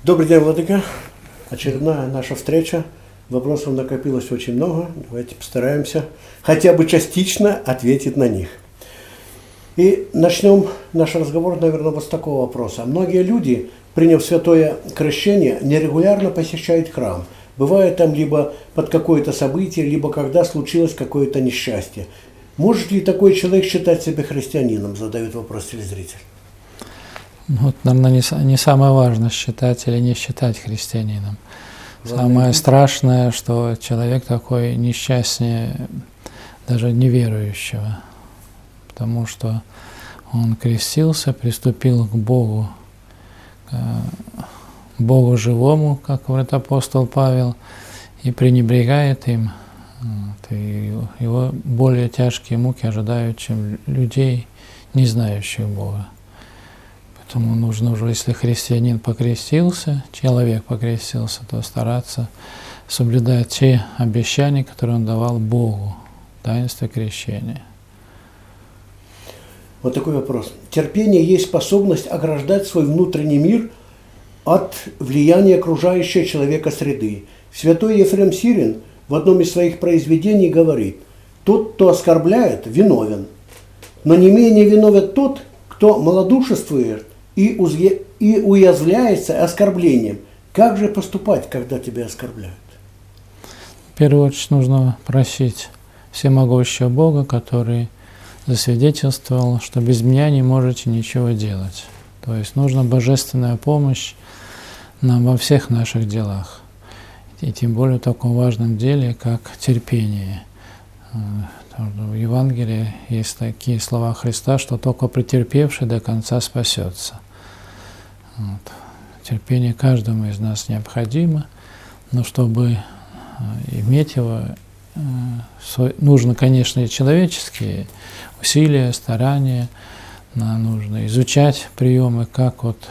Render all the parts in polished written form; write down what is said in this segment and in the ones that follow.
Добрый день, Владыка. Очередная наша встреча. Вопросов накопилось очень много. Давайте постараемся хотя бы частично ответить на них. И начнем наш разговор, наверное, вот с такого вопроса. Многие люди, приняв святое крещение, нерегулярно посещают храм. Бывает там либо под какое-то событие, либо когда случилось какое-то несчастье. Может ли такой человек считать себя христианином, задает вопрос телезритель. Вот, наверное, не самое важное, считать или не считать христианином. Самое страшное, что человек такой несчастнее даже неверующего, потому что он крестился, приступил к Богу живому, как говорит апостол Павел, и пренебрегает им. И его более тяжкие муки ожидают, чем людей, не знающих Бога. Поэтому нужно уже, если христианин покрестился, человек покрестился, то стараться соблюдать те обещания, которые он давал Богу, таинство крещения. Вот такой вопрос. Терпение есть способность ограждать свой внутренний мир от влияния окружающей человека среды. Святой Ефрем Сирин в одном из своих произведений говорит: «Тот, кто оскорбляет, виновен, но не менее виновен тот, кто малодушествует и уязвляется оскорблением». Как же поступать, когда тебя оскорбляют? В первую очередь нужно просить всемогущего Бога, который засвидетельствовал, что без меня не можете ничего делать. То есть нужна божественная помощь нам во всех наших делах. И тем более в таком важном деле, как терпение. В Евангелии есть такие слова Христа, что только претерпевший до конца спасется. Вот. Терпение каждому из нас необходимо, но чтобы иметь его, нужно, конечно, и человеческие усилия, старания, нужно изучать приемы, как вот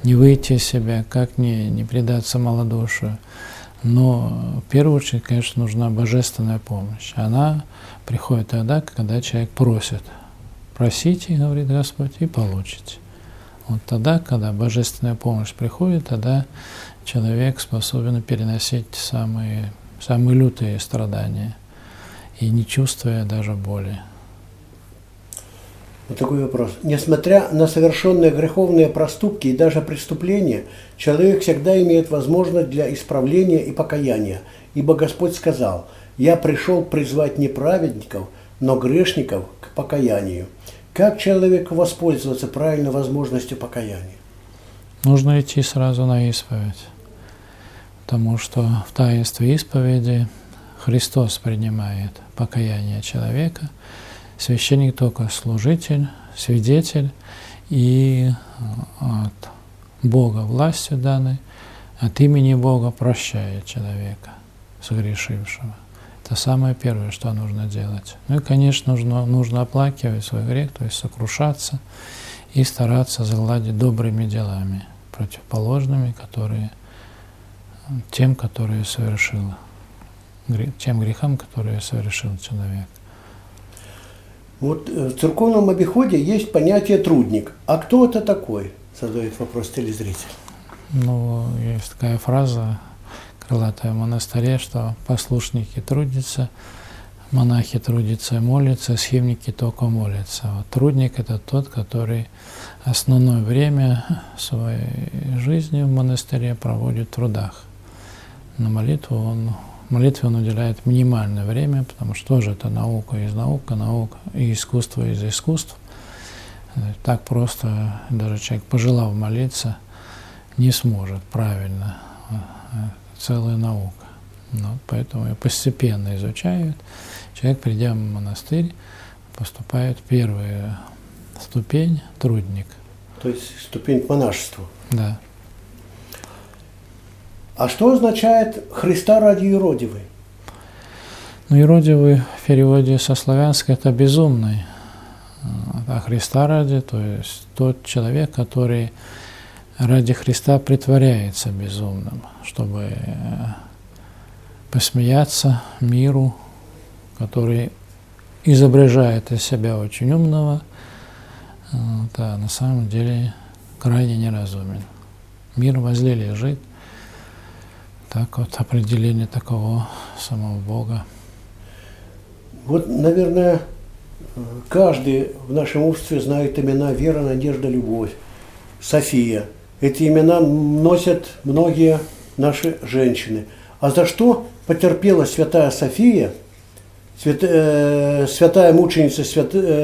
не выйти из себя, как не предаться малодушию. Но в первую очередь, конечно, нужна божественная помощь. Она приходит тогда, когда человек просит. Просите, говорит Господь, и получите. Вот тогда, когда божественная помощь приходит, тогда человек способен переносить самые лютые страдания и не чувствуя даже боли. Вот такой вопрос. Несмотря на совершенные греховные проступки и даже преступления, человек всегда имеет возможность для исправления и покаяния. Ибо Господь сказал: «Я пришел призвать не праведников, но грешников к покаянию». Как человеку воспользоваться правильной возможностью покаяния? Нужно идти сразу на исповедь, потому что в таинстве исповеди Христос принимает покаяние человека, священник только служитель, свидетель и от Бога властью данной, от имени Бога прощает человека, согрешившего. Это самое первое, что нужно делать. Ну и, конечно, нужно оплакивать свой грех, то есть сокрушаться и стараться загладить добрыми делами, противоположными, тем грехам, которые совершил человек. Вот в церковном обиходе есть понятие «трудник». А кто это такой? Задает вопрос телезритель. Ну, есть такая фраза крылатая в монастыре, что послушники трудятся, монахи трудятся и молятся, схимники только молятся. Вот трудник – это тот, который основное время своей жизни в монастыре проводит в трудах. На молитве он уделяет минимальное время, потому что тоже это наука из наук, наука и искусство из искусств. Так просто даже человек, пожелав молиться, не сможет правильно. Целая наука. Поэтому ее постепенно изучают. Человек, придя в монастырь, поступает в первую ступень – трудник. То есть ступень к монашеству. Да. А что означает «Христа ради юродивый»? Ну, юродивый в переводе со славянского – это безумный. А Христа ради, то есть тот человек, который ради Христа притворяется безумным, чтобы посмеяться миру, который изображает из себя очень умного, да, на самом деле крайне неразумен. Мир возле лежит. Так вот, определение такого самого Бога. Вот, наверное, каждый в нашем обществе знает имена Вера, Надежда, Любовь, София. Эти имена носят многие наши женщины. А за что потерпела святая София, святая мученица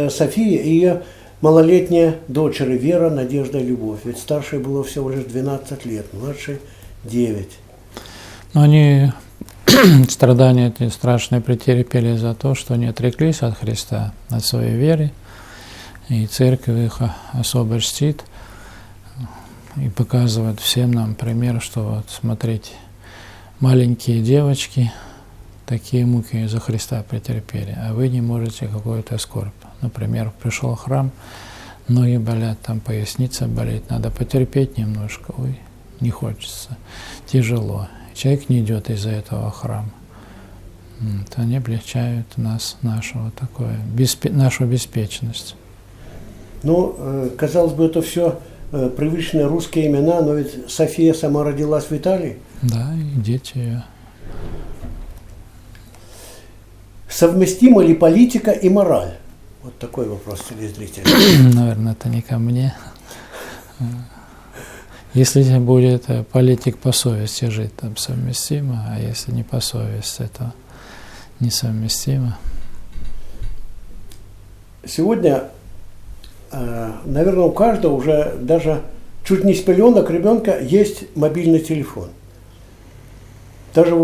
София и ее малолетняя дочери Вера, Надежда и Любовь? Ведь старшей было всего лишь 12 лет, младшей 9. Но они страдания эти страшные претерпели за то, что они отреклись от Христа, от своей веры, и церковь их особо чтит и показывает всем нам пример, что вот смотрите, маленькие девочки такие муки за Христа претерпели, а вы не можете какую-то скорбь. Например, пришел в храм, ноги болят, там поясница болит, надо потерпеть немножко, ой, не хочется, тяжело. Человек не идет из-за этого храма. То они облегчают нас, нашу беспечность. Ну, казалось бы, это все привычные русские имена, но ведь София сама родилась в Италии. Да, и дети ее. Совместима ли политика и мораль? Вот такой вопрос телезрителя. Наверное, это не ко мне. Если будет политик по совести жить, там совместимо, а если не по совести, то несовместимо. Сегодня, наверное, у каждого уже даже чуть не с пеленок ребенка есть мобильный телефон. Даже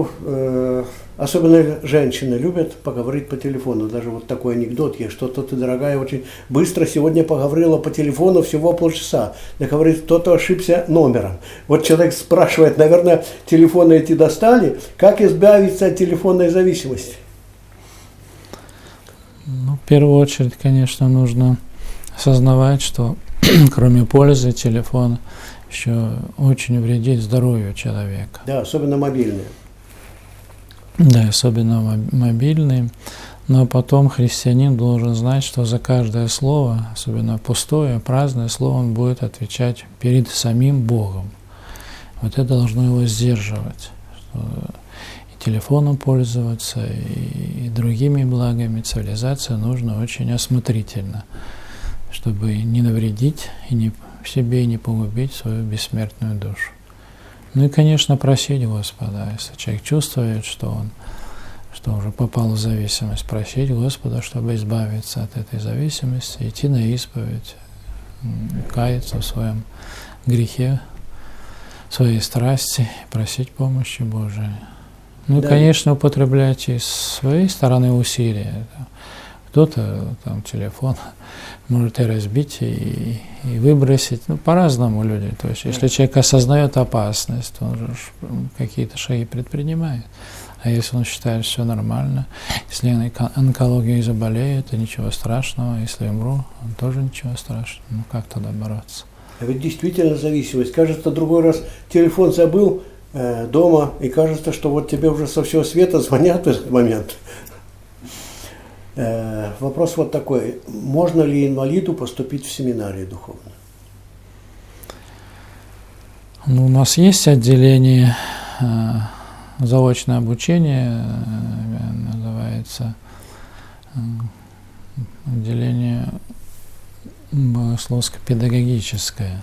особенно женщины любят поговорить по телефону. Даже вот такой анекдот есть, что-то ты, дорогая, очень быстро сегодня поговорила по телефону всего полчаса. Я говорю, кто-то ошибся номером. Вот человек спрашивает, наверное, телефоны эти достали, как избавиться от телефонной зависимости? Ну, в первую очередь, конечно, нужно осознавать, что кроме пользы телефон еще очень вредит здоровью человека. Да, особенно мобильные. Да, особенно мобильные. Но потом христианин должен знать, что за каждое слово, особенно пустое, праздное слово, он будет отвечать перед самим Богом. Вот это должно его сдерживать. И телефоном пользоваться, и другими благами цивилизации нужно очень осмотрительно, чтобы не навредить и не себе и не погубить свою бессмертную душу. Ну и, конечно, просить Господа, если человек чувствует, что он уже попал в зависимость, просить Господа, чтобы избавиться от этой зависимости, идти на исповедь, каяться в своем грехе, в своей страсти, просить помощи Божией. Ну и, конечно, употреблять и с своей стороны усилия. Кто-то там телефон может и разбить, и выбросить. Ну, по-разному люди. То есть, если человек осознает опасность, то он же какие-то шаги предпринимает. А если он считает, все нормально, если я онкологией заболею, то ничего страшного. Если умру, тоже ничего страшного. Ну, как тогда бороться? А ведь действительно зависимость. Кажется, другой раз телефон забыл дома, и кажется, что вот тебе уже со всего света звонят в этот момент. Вопрос вот такой. Можно ли инвалиду поступить в семинарию духовную? Ну, у нас есть отделение заочное обучение, называется отделение богословско-педагогическое.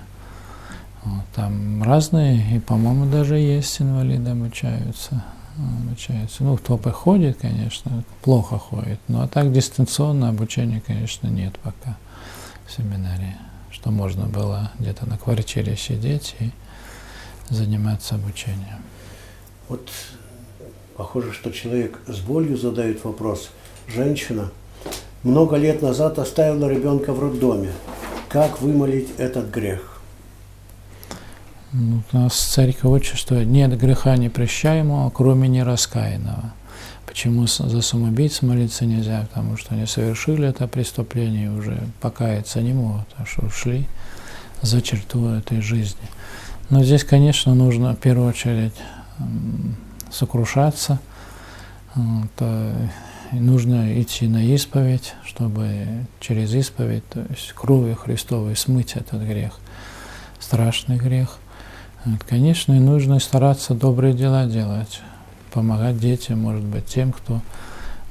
Вот, там разные, и, по-моему, даже есть инвалиды обучаются. Ну, кто приходит, конечно, плохо ходит. Ну, а так дистанционное обучение, конечно, нет пока в семинарии. Что можно было где-то на квартире сидеть и заниматься обучением. Вот похоже, что человек с болью задает вопрос. Женщина много лет назад оставила ребенка в роддоме. Как вымолить этот грех? Ну, у нас церковь учит, что нет греха непрещаемого, кроме нераскаянного. Почему за самоубийц молиться нельзя? Потому что они совершили это преступление и уже покаяться не могут, а что ушли за черту этой жизни. Но здесь, конечно, нужно в первую очередь сокрушаться, нужно идти на исповедь, чтобы через исповедь, то есть кровью Христовой, смыть этот грех, страшный грех. Вот, конечно, и нужно стараться добрые дела делать, помогать детям, может быть, тем, кто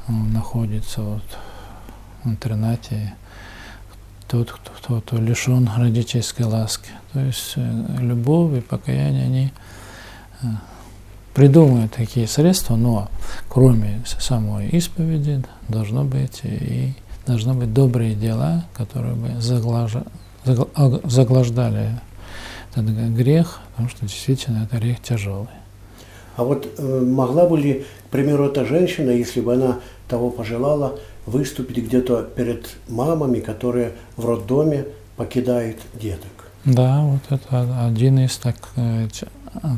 находится вот в интернате, тот, кто лишен родительской ласки. То есть любовь и покаяние, они придумывают такие средства, но кроме самой исповеди должны быть добрые дела, которые бы заглаждали этот грех, потому что действительно это грех тяжелый. А вот могла бы ли, к примеру, эта женщина, если бы она того пожелала, выступить где-то перед мамами, которые в роддоме покидают деток? Да, вот это один из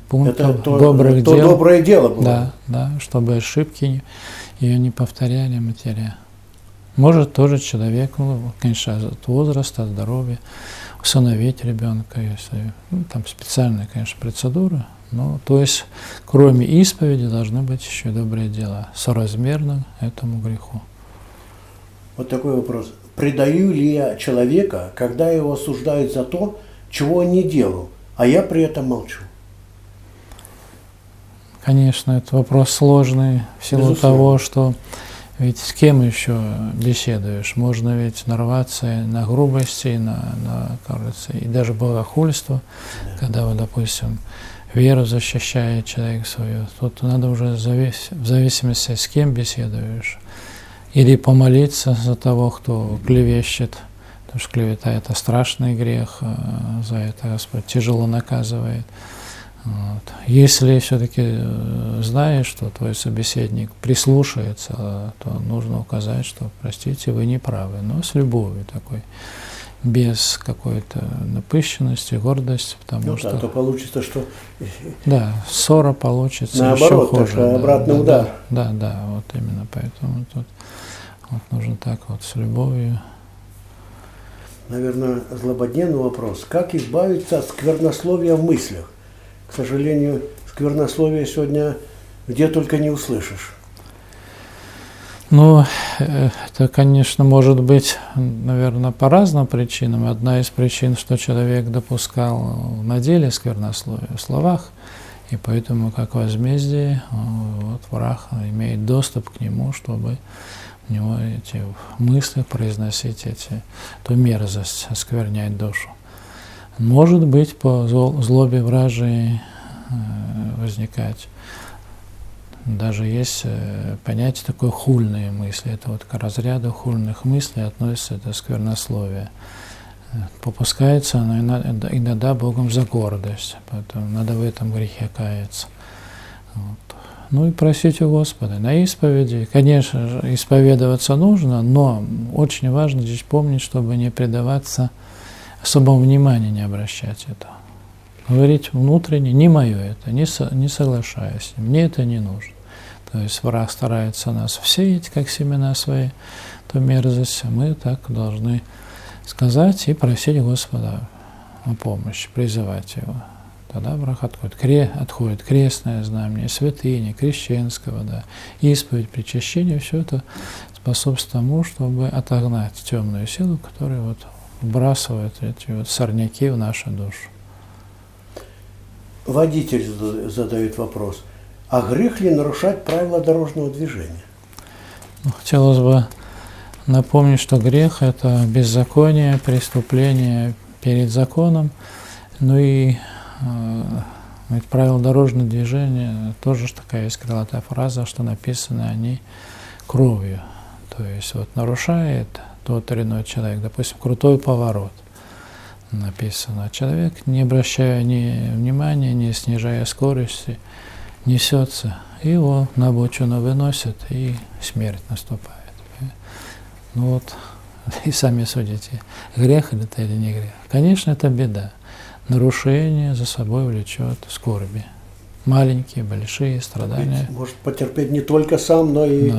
пунктов Это добрых то дел. доброе дело было. Да, чтобы ошибки ее не повторяли матери. Может тоже человек, конечно, от возраста, от здоровья, усыновить ребенка, если там специальная, конечно, процедура. Но, то есть, кроме исповеди, должны быть еще и добрые дела, соразмерно этому греху. Вот такой вопрос. Предаю ли я человека, когда его осуждают за то, чего он не делал, а я при этом молчу? Конечно, это вопрос сложный в силу Безусловно. того, что ведь с кем еще беседуешь? Можно ведь нарваться и на грубости, и кажется, и даже богохульство, когда, вот, допустим, веру защищает человек свою. Тут надо уже в зависимости, с кем беседуешь. Или помолиться за того, кто клевещет, потому что клевета – это страшный грех, за это Господь тяжело наказывает. Вот. Если все-таки знаешь, что твой собеседник прислушается, то нужно указать, что, простите, вы не правы, но с любовью такой, без какой-то напыщенности, гордости, потому что… Да, то получится, что… Да, ссора получится наоборот, еще хуже. Так, обратный удар. Да, вот именно поэтому тут вот нужно так вот с любовью. Наверное, злободневный вопрос. Как избавиться от сквернословия в мыслях? К сожалению, сквернословие сегодня где только не услышишь. Ну, это, конечно, может быть, наверное, по разным причинам. Одна из причин, что человек допускал на деле сквернословие в словах, и поэтому, как возмездие, вот, враг имеет доступ к нему, чтобы у него эти мысли произносить, эту мерзость, осквернять душу. Может быть, по злобе вражьей возникать. Даже есть понятие такое хульные мысли. Это вот к разряду хульных мыслей относится это сквернословие. Попускается оно иногда Богом за гордость, поэтому надо в этом грехе каяться. Вот. Ну и просить у Господа на исповеди. Конечно же, исповедоваться нужно, но очень важно здесь помнить, чтобы не предаваться особого внимания, не обращать этого. Говорить внутренне, не мое это, не соглашаюсь, мне это не нужно. То есть враг старается нас всеять, как семена свои, то мерзость, мы так должны сказать и просить Господа о помощи, призывать Его. Тогда враг отходит крестное знамение, святыня, крещенского, да, исповедь, причащение, все это способствует тому, чтобы отогнать темную силу, которая вот вбрасывает эти вот сорняки в нашу душу. Водитель задает вопрос. А грех ли нарушать правила дорожного движения? Ну, хотелось бы напомнить, что грех – это беззаконие, преступление перед законом. Ну и ведь правила дорожного движения тоже такая есть крылатая фраза, что написаны они кровью. То есть вот нарушает тот или иной человек, допустим, крутой поворот написано, а человек, не обращая ни внимания, не снижая скорости, несется, его на обочину выносят, и смерть наступает. Ну вот, и сами судите, грех это или не грех. Конечно, это беда. Нарушение за собой влечет скорби. Маленькие, большие страдания. Ведь может потерпеть не только сам, но и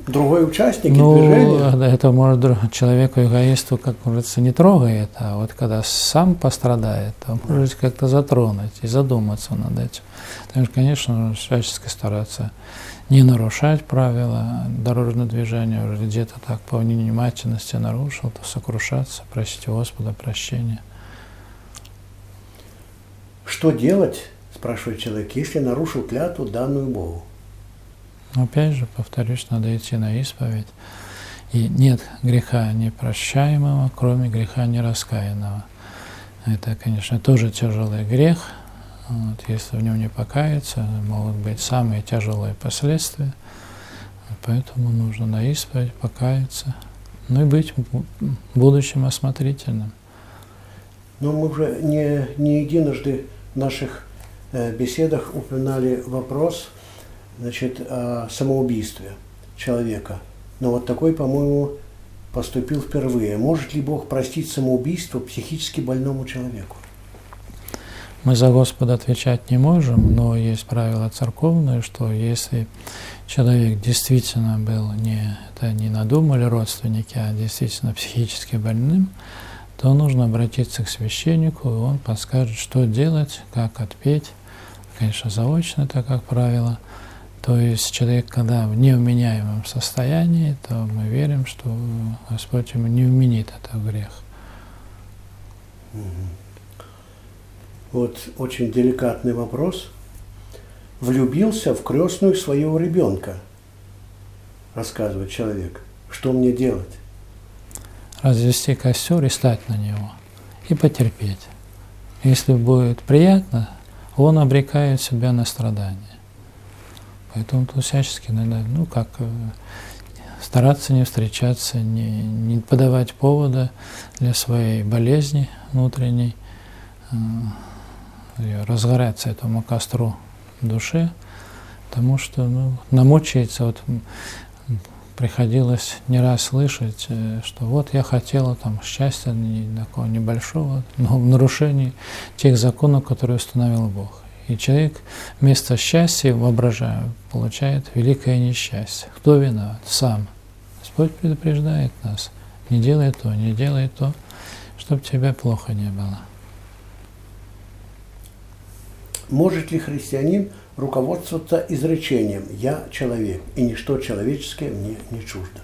другой участник движения. Да, это может человеку, эгоисту, как говорится, не трогает, а вот когда сам пострадает, то может как-то затронуть и задуматься над этим. Потому что, конечно, нужно всячески стараться не нарушать правила дорожного движения, уже где-то так по невнимательности нарушил, то сокрушаться, просить у Господа прощения. Что делать, спрашивает человек, если нарушил клятву, данную Богу? Опять же, повторюсь, надо идти на исповедь. И нет греха непрощаемого, кроме греха нераскаянного. Это, конечно, тоже тяжелый грех. Вот, если в нем не покаяться, могут быть самые тяжелые последствия. Поэтому нужно на исповедь покаяться. Ну и быть в будущем осмотрительным. Но мы уже не единожды в наших беседах упоминали вопрос, значит, о самоубийстве человека. Но вот такой, по-моему, поступил впервые. Может ли Бог простить самоубийство психически больному человеку? Мы за Господа отвечать не можем, но есть правило церковное, что если человек действительно был это не надумали родственники, а действительно психически больным, то нужно обратиться к священнику, и он подскажет, что делать, как отпеть. Конечно, заочно это, как правило. То есть человек, когда в невменяемом состоянии, то мы верим, что Господь ему не вменит этот грех. Вот очень деликатный вопрос. Влюбился в крестную своего ребенка, рассказывает человек. Что мне делать? Развести костер и стать на него, и потерпеть. Если будет приятно, он обрекает себя на страдания. Поэтому тут всячески надо, стараться не встречаться, не подавать повода для своей болезни внутренней, разгораться этому костру в душе, потому что намучается. Вот приходилось не раз слышать, что вот я хотела там счастья такого небольшого, но в нарушении тех законов, которые установил Бог. И человек вместо счастья, воображаю, получает великое несчастье. Кто виноват? Сам. Господь предупреждает нас. Не делай то, чтобы тебе плохо не было. Может ли христианин руководствоваться изречением «Я человек, и ничто человеческое мне не чуждо»?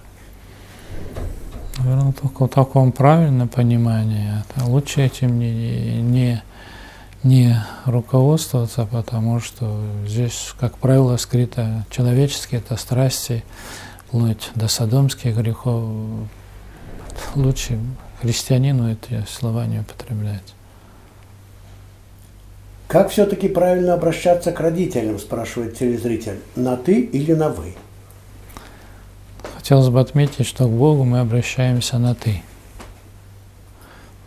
Наверное, только в таком правильном понимании. Лучше этим не руководствоваться, потому что здесь, как правило, скрыто человеческие это страсти, вплоть до содомских грехов. Лучше христианину эти слова не употреблять. Как все-таки правильно обращаться к родителям, спрашивает телезритель, на «ты» или на «вы»? Хотелось бы отметить, что к Богу мы обращаемся на «ты».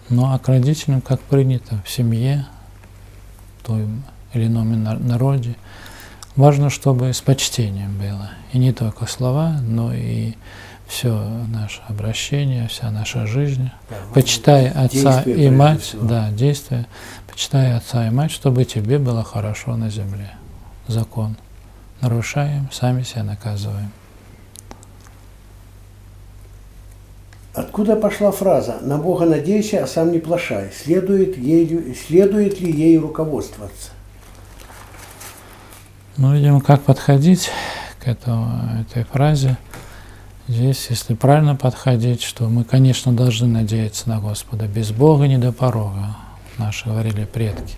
Ну а к родителям, как принято в семье, в том или ином народе, важно, чтобы с почтением было. И не только слова, но и все наше обращение, вся наша жизнь. Да, почитай отца и мать, действия. Почитай отца и мать, чтобы тебе было хорошо на земле. Закон. Нарушаем, сами себя наказываем. Откуда пошла фраза «на Бога надейся, а сам не плашай»? Следует ли ей руководствоваться? Видимо, как подходить к этой фразе. Здесь, если правильно подходить, что мы, конечно, должны надеяться на Господа. Без Бога не до порога, наши говорили предки.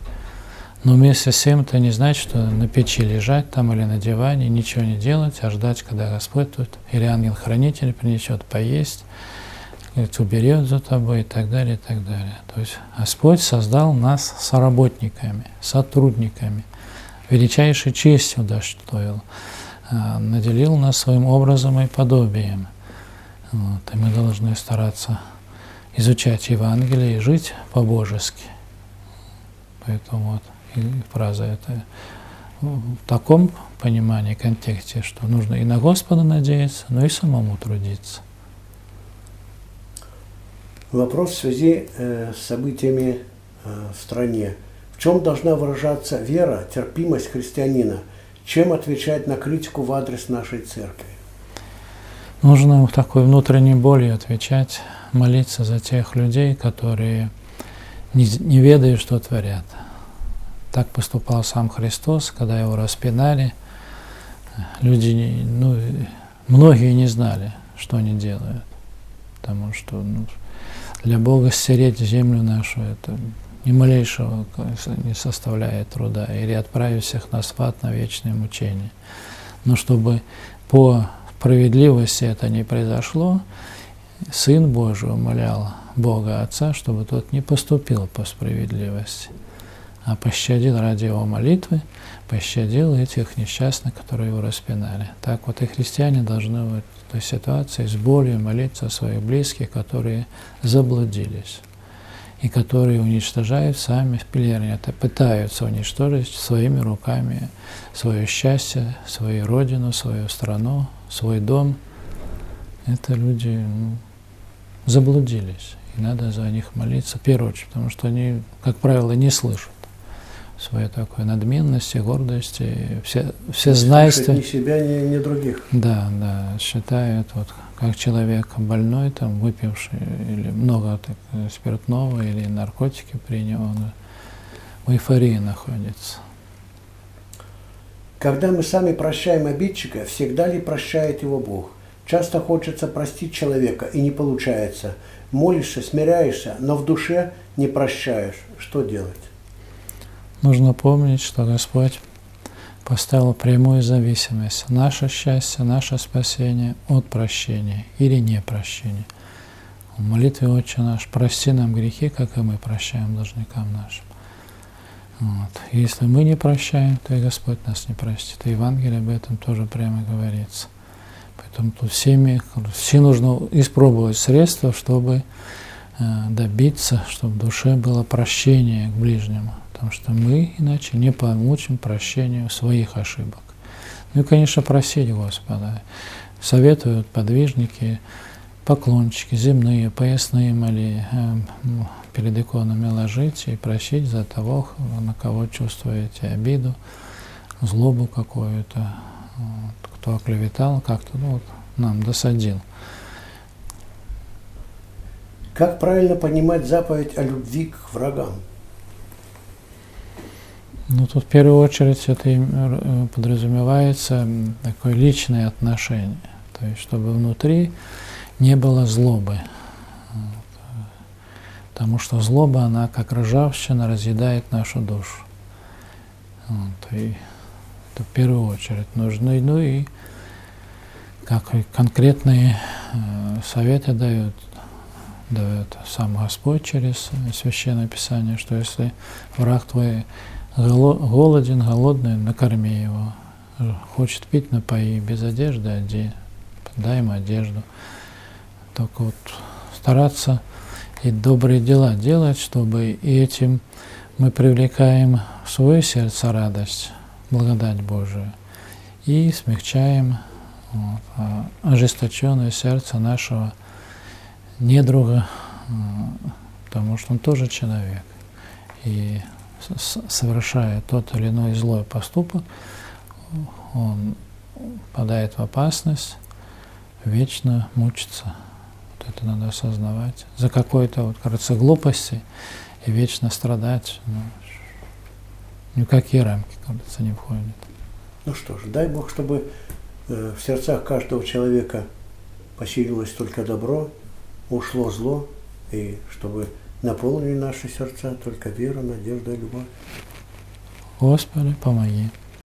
Но вместе с тем это не значит, что на печи лежать там или на диване, ничего не делать, а ждать, когда Господь тут или ангел-хранитель принесет поесть, уберет за тобой и так далее, и так далее. То есть Господь создал нас соработниками, сотрудниками, величайшей честью удостоил, наделил нас своим образом и подобием. И мы должны стараться изучать Евангелие и жить по-божески. Поэтому и фраза эта в таком понимании, контексте, что нужно и на Господа надеяться, но и самому трудиться. Вопрос в связи с событиями в стране. В чем должна выражаться вера, терпимость христианина? Чем отвечать на критику в адрес нашей церкви? Нужно такой внутренней болью отвечать, молиться за тех людей, которые не ведают, что творят. Так поступал сам Христос, когда его распинали. Люди, многие не знали, что они делают, потому что для Бога стереть землю нашу – это ни малейшего не составляет труда, или отправить всех на сват на вечное мучение. Но чтобы по справедливости это не произошло, Сын Божий умолял Бога Отца, чтобы тот не поступил по справедливости, а пощадил ради его молитвы, пощадил этих несчастных, которые его распинали. Так вот и христиане должны в этой ситуации с болью молиться о своих близких, которые заблудились и которые уничтожают сами, это пытаются уничтожить своими руками свое счастье, свою родину, свою страну, свой дом. Это люди заблудились, и надо за них молиться в первую очередь, потому что они, как правило, не слышат своей такой надменности, гордости, все знайства. Ни себя, ни других. Да, считают, вот, как человек больной, там, выпивший или много спиртного или наркотики принял, он в эйфории находится. Когда мы сами прощаем обидчика, всегда ли прощает его Бог? Часто хочется простить человека, и не получается. Молишься, смиряешься, но в душе не прощаешь. Что делать? Нужно помнить, что Господь поставил прямую зависимость. Наше счастье, наше спасение от прощения или непрощения. В молитве «Отче наш», прости нам грехи, как и мы прощаем должникам нашим. Вот. Если мы не прощаем, то и Господь нас не простит. И Евангелие об этом тоже прямо говорится. Поэтому тут все нужно испробовать средства, чтобы добиться, чтобы в душе было прощение к ближнему. Потому что мы иначе не получим прощения своих ошибок. Ну и, конечно, просить Господа. Советуют подвижники, поклончики, земные, поясные моли, перед иконами ложить и просить за того, на кого чувствуете обиду, злобу какую-то, кто оклеветал, как-то нам досадил. Как правильно понимать заповедь о любви к врагам? Тут в первую очередь это подразумевается такое личное отношение, то есть чтобы внутри не было злобы, потому что злоба, она как ржавчина разъедает нашу душу. И это в первую очередь нужно, и как конкретные советы дает сам Господь через Священное Писание, что если враг твой голоден, голодный, накорми его, хочет пить, напои, без одежды одень, дай ему одежду. Только вот стараться и добрые дела делать, чтобы и этим мы привлекаем в свое сердце радость, благодать Божию, и смягчаем ожесточенное сердце нашего недруга, потому что он тоже человек. И совершая тот или иной злой поступок, он попадает в опасность вечно мучиться. Вот это надо осознавать. За какой-то, кажется, глупости и вечно страдать, ни в какие рамки, кажется, не входит. Ну что ж, дай Бог, чтобы в сердцах каждого человека поселилось только добро, ушло зло, и чтобы наполнили наши сердца только вера, надежда и любовь. Господи, помоги.